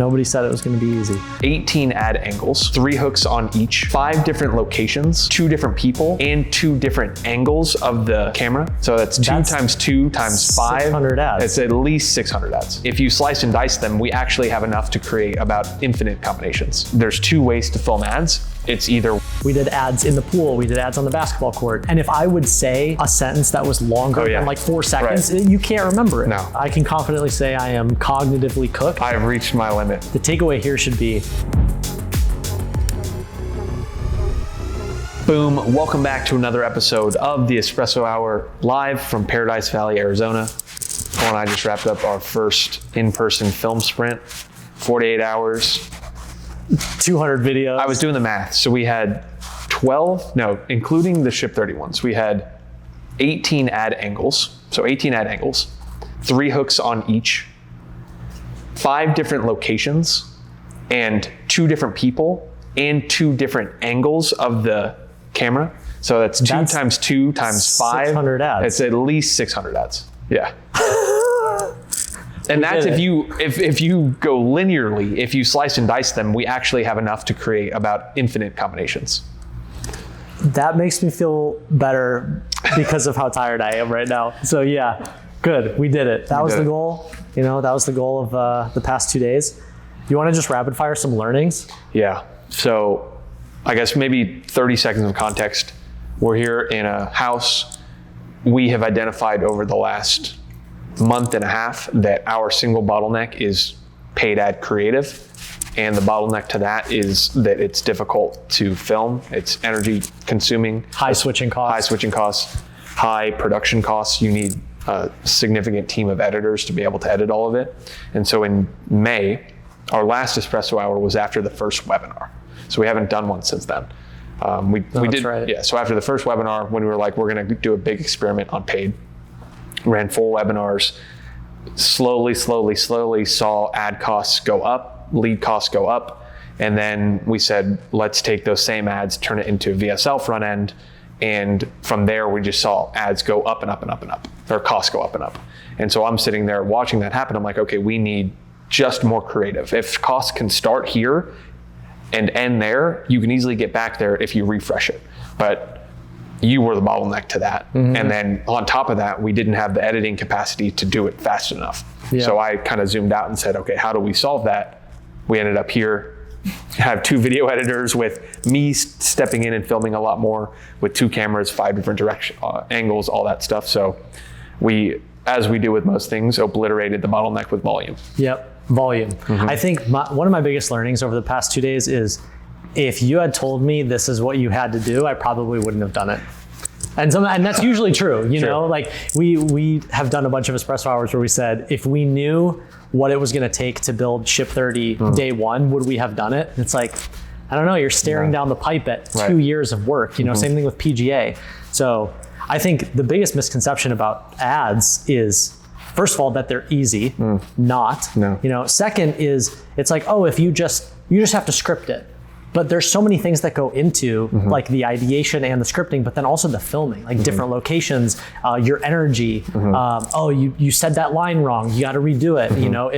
Nobody said it was going to be easy. 18 ad angles, 3 hooks on each, 5 different locations, 2 different people, and 2 different angles of the camera. So that's 2 times 2 times 5. 600 ads. It's at least 600 ads. If you slice and dice them, we actually have enough to create about infinite combinations. There's 2 ways to film ads. It's either we did ads in the pool, we did ads on the basketball court. And if I would say a sentence that was longer than like 4 seconds, you can't remember it. No. I can confidently say I am cognitively cooked. I've reached my limit. The takeaway here should be, boom, welcome back to another episode of the Espresso Hour live from Paradise Valley, Arizona. Cole and I just wrapped up our first in-person film sprint, 48 hours. 200 videos. I was doing the math. So we had 12, no, including the Ship 30 ones, we had 18 ad angles. So 18 ad angles, 3 hooks on each, 5 different locations, and 2 different people, and 2 different angles of the camera. So that's 2 times 2 times 5. 600 ads. It's at least 600 ads. Yeah. And that's if you go linearly, if you slice and dice them, we actually have enough to create about infinite combinations. That makes me feel better because of how tired I am right now. So yeah, good, we did it. That was the goal. You know, that was the goal of the past 2 days. You want to just rapid fire some learnings? Yeah, so I guess maybe 30 seconds of context. We're here in a house. We have identified over the last month and a half that our single bottleneck is paid ad creative. And the bottleneck to that is that it's difficult to film. It's energy consuming. High switching costs. High production costs. You need a significant team of editors to be able to edit all of it. And so in May, our last Espresso Hour was after the first webinar. So we haven't done one since then. We did, right. Yeah. So after the first webinar, when we were like, we're going to do a big experiment on paid, ran 4 webinars, slowly saw ad costs go up, lead costs go up. And then we said, let's take those same ads, turn it into a VSL front end. And from there, we just saw ads go up and up and up and up, or costs go up and up. And so I'm sitting there watching that happen. I'm like, okay, we need just more creative. If costs can start here and end there, you can easily get back there if you refresh it. But you were the bottleneck to that. Mm-hmm. And then on top of that, we didn't have the editing capacity to do it fast enough. Yeah. So I kind of zoomed out and said, okay, how do we solve that? We ended up here, have 2 video editors with me stepping in and filming a lot more with 2 cameras, 5 different direction angles, all that stuff. So we, as we do with most things, obliterated the bottleneck with volume. Yep, volume. Mm-hmm. I think one of my biggest learnings over the past 2 days is, if you had told me this is what you had to do, I probably wouldn't have done it. And that's usually true, you know, like we have done a bunch of Espresso Hours where we said, if we knew what it was going to take to build Ship 30 day 1, would we have done it? And it's like, I don't know, you're staring down the pipe at 2 years of work, you know, same thing with PGA. So I think the biggest misconception about ads is, first of all, that they're easy, you know. Second is, it's like, oh, if you just have to script it. But there's so many things that go into like the ideation and the scripting, but then also the filming, like different locations, your energy. Oh, you said that line wrong. You got to redo it. You know,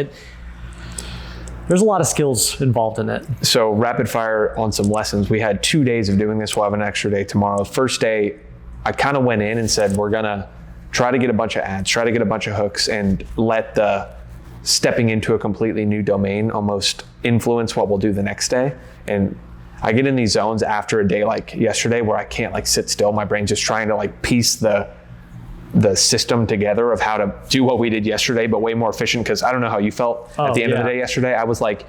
there's a lot of skills involved in it. So rapid fire on some lessons. We had 2 days of doing this. We'll have an extra day tomorrow. First day, I kind of went in and said, we're going to try to get a bunch of ads, try to get a bunch of hooks, and let the stepping into a completely new domain almost influence what we'll do the next day. And I get in these zones after a day like yesterday where I can't like sit still. My brain's just trying to like piece the system together of how to do what we did yesterday, but way more efficient. Cause I don't know how you felt at the end of the day yesterday. I was like,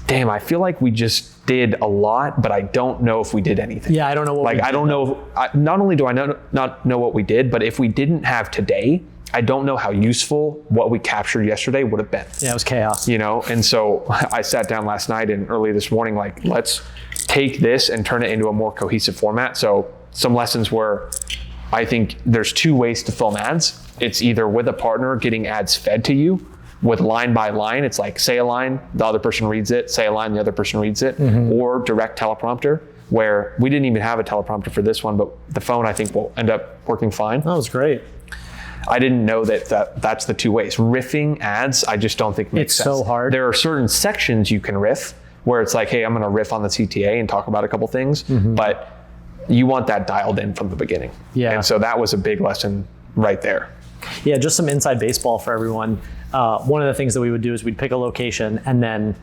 damn, I feel like we just did a lot, but I don't know if we did anything. Yeah, I don't know what we did. I don't know. Not only do I not know what we did, but if we didn't have today, I don't know how useful what we captured yesterday would have been. Yeah, it was chaos. You know, and so I sat down last night and early this morning, like, let's take this and turn it into a more cohesive format. So some lessons were, I think there's 2 ways to film ads. It's either with a partner getting ads fed to you with line by line. It's like, say a line, the other person reads it, say a line, the other person reads it, or direct teleprompter, where we didn't even have a teleprompter for this one, but the phone I think will end up working fine. That was great. I didn't know that's the two ways. Riffing ads, I just don't think makes sense. It's so hard. There are certain sections you can riff where it's like, hey, I'm going to riff on the CTA and talk about a couple things, but you want that dialed in from the beginning. Yeah. And so that was a big lesson right there. Yeah, just some inside baseball for everyone. One of the things that we would do is we'd pick a location, and then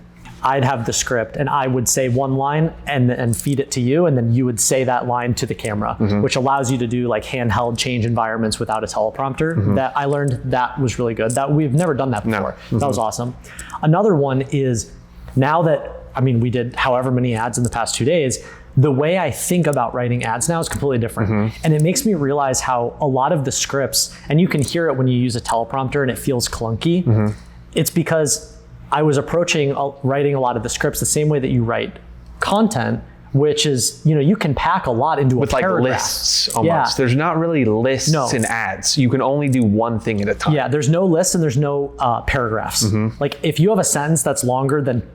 I'd have the script and I would say one line and feed it to you, and then you would say that line to the camera, which allows you to do like handheld change environments without a teleprompter. That I learned that was really good. That we've never done that before. That was awesome. Another one is, now that, I mean, we did however many ads in the past 2 days, the way I think about writing ads now is completely different. And it makes me realize how a lot of the scripts, and you can hear it when you use a teleprompter and it feels clunky, it's because I was approaching writing a lot of the scripts the same way that you write content, which is, you can pack a lot into a paragraph. With like lists almost. There's not really lists in ads. You can only do one thing at a time. Yeah, there's no lists and there's no paragraphs. Like if you have a sentence that's longer than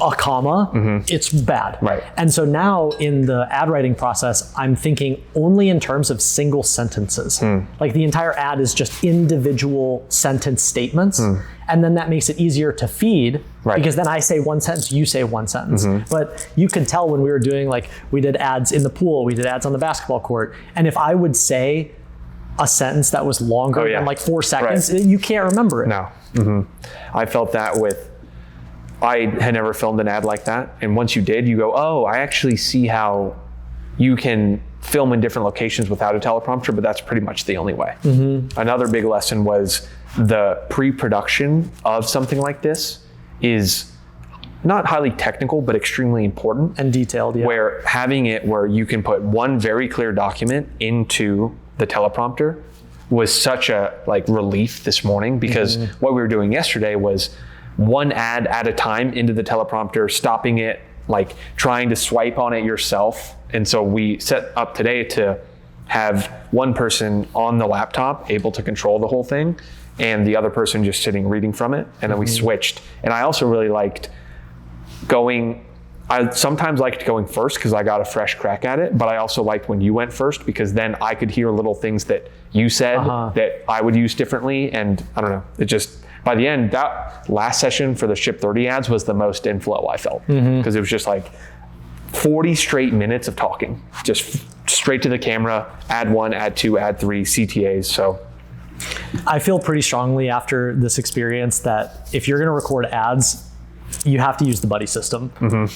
a comma, it's bad. Right. And so now in the ad writing process, I'm thinking only in terms of single sentences. Like the entire ad is just individual sentence statements. And then that makes it easier to feed, because then I say one sentence, you say one sentence. But you could tell when we were doing, like, we did ads in the pool, we did ads on the basketball court. And if I would say a sentence that was longer than like 4 seconds, you can't remember it. No. I felt that I had never filmed an ad like that. And once you did, you go, oh, I actually see how you can film in different locations without a teleprompter, but that's pretty much the only way. Another big lesson was the pre-production of something like this is not highly technical, but extremely important. And detailed, Where having it where you can put one very clear document into the teleprompter was such a relief this morning, because what we were doing yesterday was one ad at a time into the teleprompter, stopping it, like trying to swipe on it yourself. And so we set up today to have one person on the laptop able to control the whole thing, and the other person just sitting reading from it. And then we switched. And I also really liked I sometimes liked going first because I got a fresh crack at it, but I also liked when you went first, because then I could hear little things that you said that I would use differently. And I don't know, it just, by the end, that last session for the Ship 30 ads was the most inflow I felt, because it was just like 40 straight minutes of talking, just straight to the camera, ad 1, ad 2, ad 3, CTAs. So I feel pretty strongly after this experience that if you're going to record ads, you have to use the buddy system,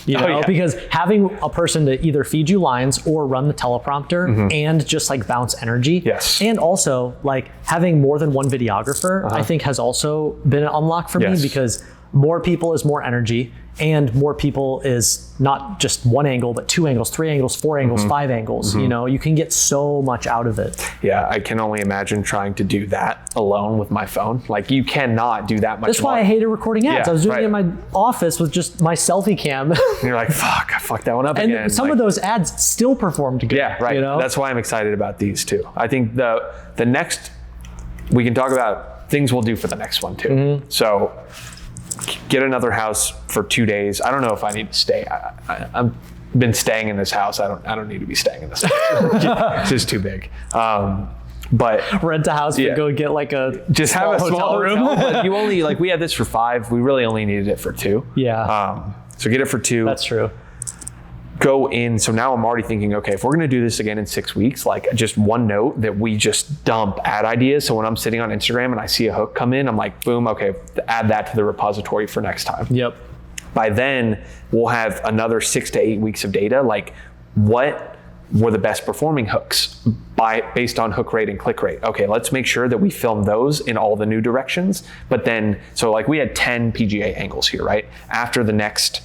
because having a person to either feed you lines or run the teleprompter and just like bounce energy. And also like having more than one videographer, I think has also been an unlock for me, because more people is more energy, and more people is not just one angle, but 2 angles, 3 angles, 4 angles, 5 angles. You can get so much out of it. Yeah, I can only imagine trying to do that alone with my phone. Like, you cannot do that much. That's why I hated recording ads. I was doing it in my office with just my selfie cam. And you're like, fuck, I fucked that one up and again. And some of those ads still performed good. Yeah, right. That's why I'm excited about these too. I think the next, we can talk about things we'll do for the next one too. So get another house for 2 days. I don't know if I need to stay. I've been staying in this house. I don't need to be staying in this house. It's just too big. But rent a house, but go get like a just small have a small room. But you only, like, we had this for 5. We really only needed it for 2. So get it for 2. That's true. Go in. So now I'm already thinking, okay, if we're going to do this again in 6 weeks, like, just one note that we just dump ad ideas. So when I'm sitting on Instagram and I see a hook come in, I'm like, boom, okay, add that to the repository for next time. By then we'll have another 6 to 8 weeks of data. Like, what were the best performing hooks based on hook rate and click rate? Okay, let's make sure that we film those in all the new directions. But then, so like, we had 10 PGA angles here, right? After the next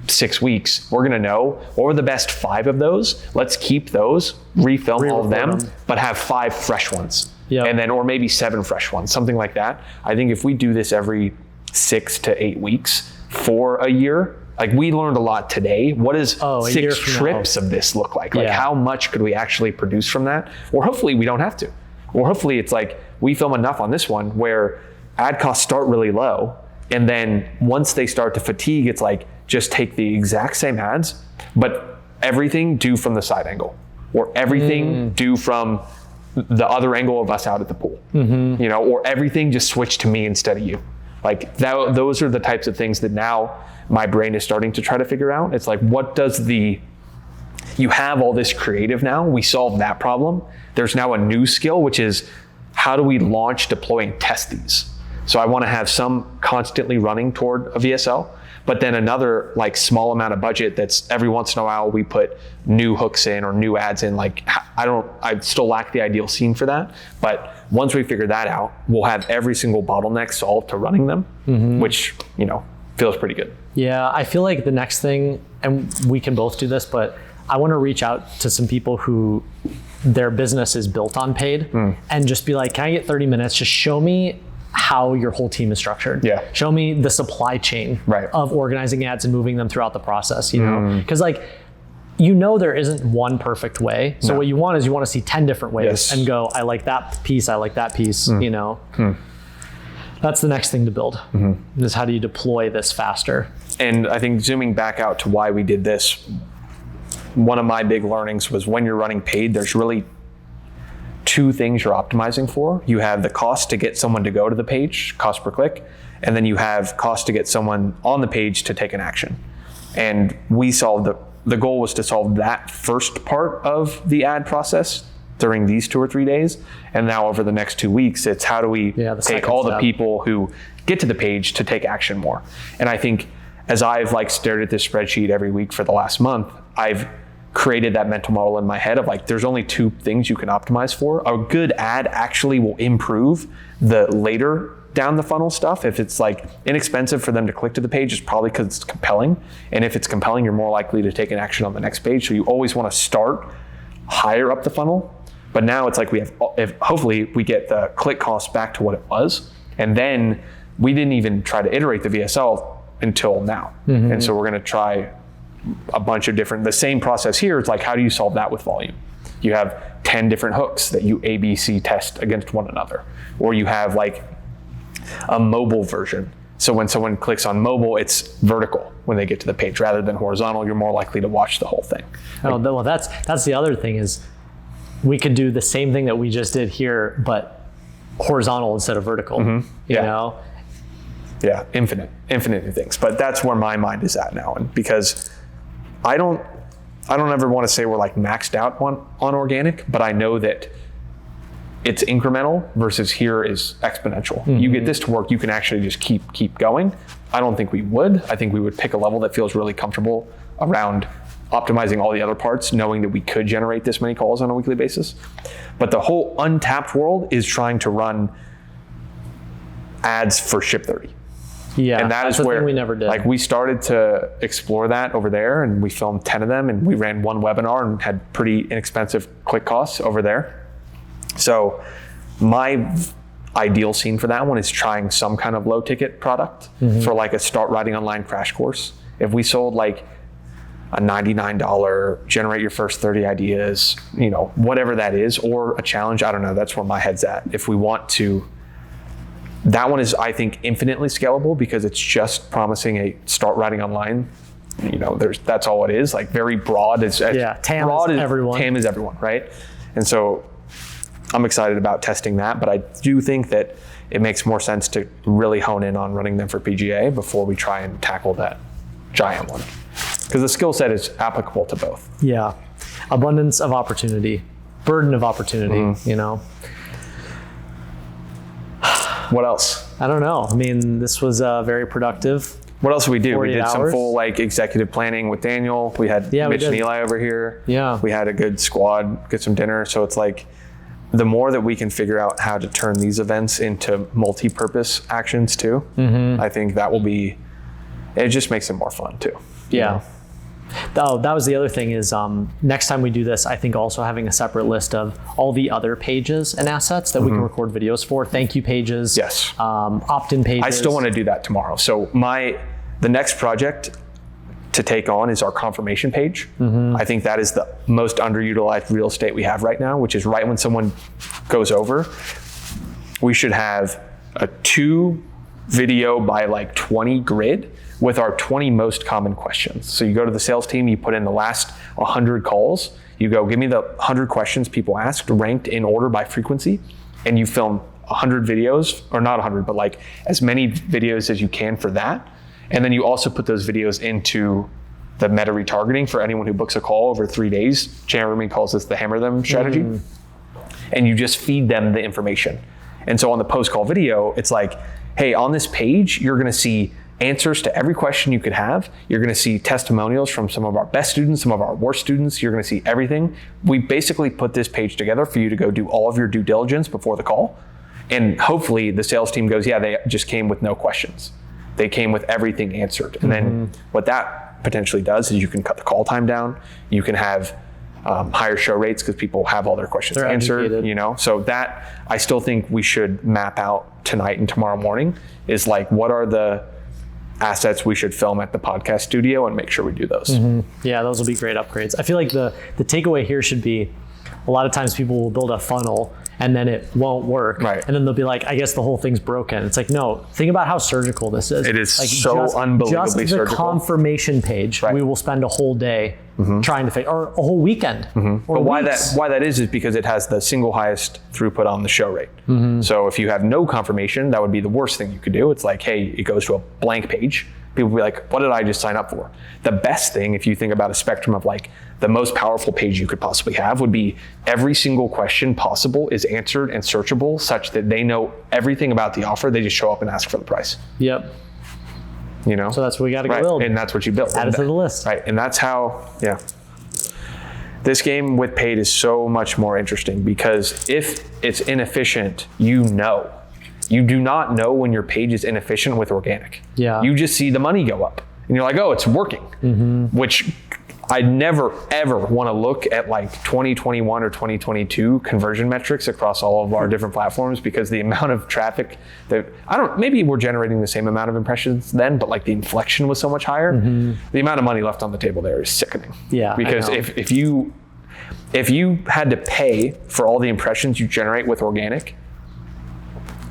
6 weeks, we're gonna know what were the best 5 of those. Let's keep those, refilm all of them, but have 5 fresh ones. And then, or maybe 7 fresh ones, something like that. I think if we do this every 6 to 8 weeks for a year, like, we learned a lot today. What does 6 trips of this look like? Like, how much could we actually produce from that? Or hopefully we don't have to. Or hopefully it's like, we film enough on this one where ad costs start really low, and then once they start to fatigue, it's like, just take the exact same ads, but everything do from the side angle, or everything do from the other angle of us out at the pool, you know, or everything just switched to me instead of you. Like those are the types of things that now my brain is starting to try to figure out. It's like, what does you have all this creative now, we solved that problem. There's now a new skill, which is how do we launch, deploy, and test these? So I want to have some constantly running toward a VSL, but then another like small amount of budget that's every once in a while we put new hooks in or new ads in. Like I still lack the ideal scene for that, but once we figure that out, we'll have every single bottleneck solved to running them, which, you know, feels pretty good. Yeah, I feel like the next thing, and we can both do this, but I want to reach out to some people who their business is built on paid and just be like, can I get 30 minutes? Just show me how your whole team is structured. Yeah. Show me the supply chain of organizing ads and moving them throughout the process, you know? Because like, you know, there isn't one perfect way. So what you want is you want to see 10 different ways and go, I like that piece, I like that piece, you know? That's the next thing to build, is how do you deploy this faster? And I think zooming back out to why we did this, one of my big learnings was when you're running paid, there's really two things you're optimizing for. You have the cost to get someone to go to the page, cost per click, and then you have cost to get someone on the page to take an action. And we solved the goal was to solve that first part of the ad process during these 2 or 3 days. And now over the next 2 weeks, it's how do we take all the people who get to the page to take action more. And I think as I've like stared at this spreadsheet every week for the last month, I've created that mental model in my head of like, there's only 2 things you can optimize for. A good ad actually will improve the later down the funnel stuff. If it's like inexpensive for them to click to the page, it's probably because it's compelling. And if it's compelling, you're more likely to take an action on the next page. So you always want to start higher up the funnel. But now it's like hopefully we get the click cost back to what it was. And then we didn't even try to iterate the VSL until now. And so we're going to try a bunch of the same process here. It's like, how do you solve that with volume? You have 10 different hooks that you ABC test against one another. Or you have like a mobile version. So when someone clicks on mobile, it's vertical when they get to the page rather than horizontal. You're more likely to watch the whole thing. Well, that's the other thing is we could do the same thing that we just did here, but horizontal instead of vertical, you know? Yeah, infinite new things. But that's where my mind is at now. And because I don't ever want to say we're like maxed out on organic, but I know that it's incremental versus here is exponential. You get this to work, you can actually just keep going. I don't think we would. I think we would pick a level that feels really comfortable around optimizing all the other parts, knowing that we could generate this many calls on a weekly basis. But the whole untapped world is trying to run ads for Ship 30. Yeah, and that is where we never did. Like we started to explore that over there, and we filmed 10 of them, and we ran one webinar and had pretty inexpensive click costs over there. So my ideal scene for that one is trying some kind of low ticket product for like a start writing online crash course. If we sold like a $99, generate your first 30 ideas, you know, whatever that is, or a challenge, I don't know, that's where my head's at. If we want to, that one is, I think, infinitely scalable because it's just promising a start writing online. You know, that's all it is, like very broad. TAM is everyone. TAM is everyone, right? And so I'm excited about testing that, but I do think that it makes more sense to really hone in on running them for PGA before we try and tackle that giant one. Because the skill set is applicable to both. Yeah. Abundance of opportunity, burden of opportunity, you know? What else? I don't know. I mean, this was very productive. What else did we do? We did some hours. full like executive planning with Daniel. We had Mitch and Eli over here. Yeah. We had a good squad, get some dinner. So it's like, the more that we can figure out how to turn these events into multi-purpose actions too, I think that will be, it just makes it more fun too. Yeah. Oh, that was the other thing is next time we do this, I think also having a separate list of all the other pages and assets that we can record videos for. Thank you pages. Yes. Opt-in pages. I still want to do that tomorrow. So the next project to take on is our confirmation page. I think that is the most underutilized real estate we have right now, which is right when someone goes over, we should have a 2 video by like 20 grid with our 20 most common questions. So you go to the sales team, you put in the last 100 calls, you go, give me the 100 questions people asked, ranked in order by frequency, and you film 100 videos, or not 100, but like as many videos as you can for that. And then you also put those videos into the meta retargeting for anyone who books a call over 3 days. Jeremy calls this the hammer them strategy. And you just feed them the information. And so on the post-call video, it's like, hey, on this page, you're gonna see answers to every question you could have. You're gonna see testimonials from some of our best students, some of our worst students. You're gonna see everything. We basically put this page together for you to go do all of your due diligence before the call. And hopefully the sales team goes, yeah, they just came with no questions. They came with everything answered. And then what that potentially does is you can cut the call time down. You can have higher show rates because people have all their questions answered, educated. You know? So that, I still think we should map out tonight and tomorrow morning is like, what are the assets we should film at the podcast studio, and make sure we do those. Yeah, those will be great upgrades. I feel like the takeaway here should be, a lot of times people will build a funnel and then it won't work. Right. And then they'll be like, I guess the whole thing's broken. It's like, no, think about how surgical this is. It is like so unbelievably surgical. Just the confirmation page, we will spend a whole day trying to fix, or a whole weekend. Or but why that is because it has the single highest throughput on the show rate. So if you have no confirmation, that would be the worst thing you could do. It's like, hey, it goes to a blank page. People will be like, what did I just sign up for? The best thing, if you think about a spectrum of like the most powerful page you could possibly have, would be every single question possible is answered and searchable such that they know everything about the offer. They just show up and ask for the price. Yep. You know? So that's what we got to build. And that's what you build. Add it to the list. Right. And that's how, this game with paid is so much more interesting because if it's inefficient, you know. You do not know when your page is inefficient with organic. Yeah. You just see the money go up and you're like, oh, it's working, which I never, ever want to look at like 2021 or 2022 conversion metrics across all of our different platforms, because the amount of traffic that maybe we're generating the same amount of impressions then, but like the inflection was so much higher. The amount of money left on the table there is sickening. Yeah. Because if you had to pay for all the impressions you generate with organic,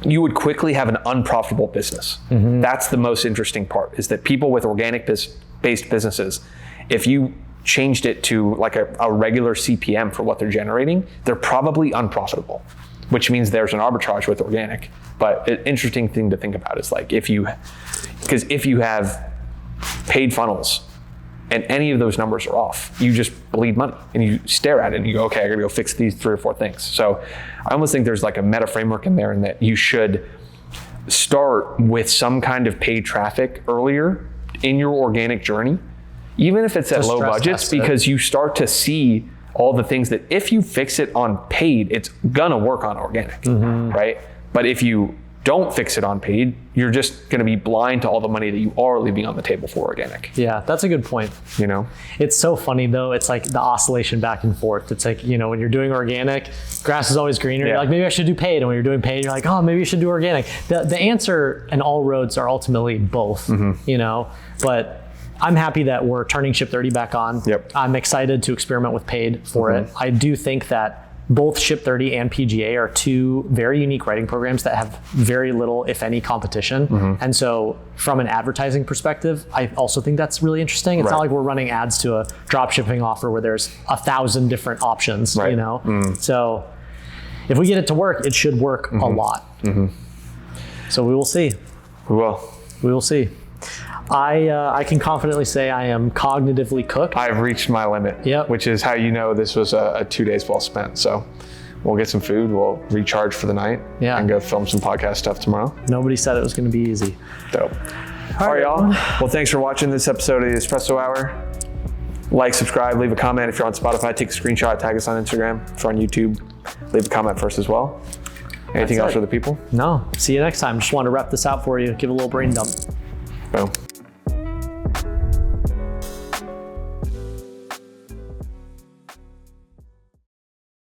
you would quickly have an unprofitable business. That's the most interesting part, is that people with organic based businesses, if you changed it to like a regular CPM for what they're generating, they're probably unprofitable, which means there's an arbitrage with organic. But an interesting thing to think about is like, because if you have paid funnels and any of those numbers are off, you just bleed money and you stare at it and you go, okay, I gotta go fix these 3 or 4 things. So I almost think there's like a meta framework in there, in that you should start with some kind of paid traffic earlier in your organic journey, even if it's at low budgets, because you start to see all the things that if you fix it on paid, it's gonna work on organic, right? But if you don't fix it on paid, you're just gonna be blind to all the money that you are leaving on the table for organic. Yeah, that's a good point. You know? It's so funny though, it's like the oscillation back and forth. It's like, you know, when you're doing organic, grass is always greener. You're like, maybe I should do paid. And when you're doing paid, you're like, oh, maybe you should do organic. The answer, and all roads are ultimately both, you know? But I'm happy that we're turning Ship 30 back on. I'm excited to experiment with paid for it. I do think that both Ship 30 and PGA are 2 very unique writing programs that have very little, if any, competition. And so from an advertising perspective, I also think that's really interesting. It's not like we're running ads to a drop shipping offer where there's 1,000 different options, you know? So if we get it to work, it should work a lot. So we will see. We will see. I can confidently say I am cognitively cooked. I've reached my limit, which is how you know this was a 2 days well spent. So we'll get some food, we'll recharge for the night, and go film some podcast stuff tomorrow. Nobody said it was going to be easy. Dope. All right, y'all. Well, thanks for watching this episode of the Espresso Hour. Like, subscribe, leave a comment. If you're on Spotify, take a screenshot, tag us on Instagram. If you're on YouTube, leave a comment first as well. Anything else for the people? No. See you next time. Just want to wrap this out for you. Give a little brain dump. Boom.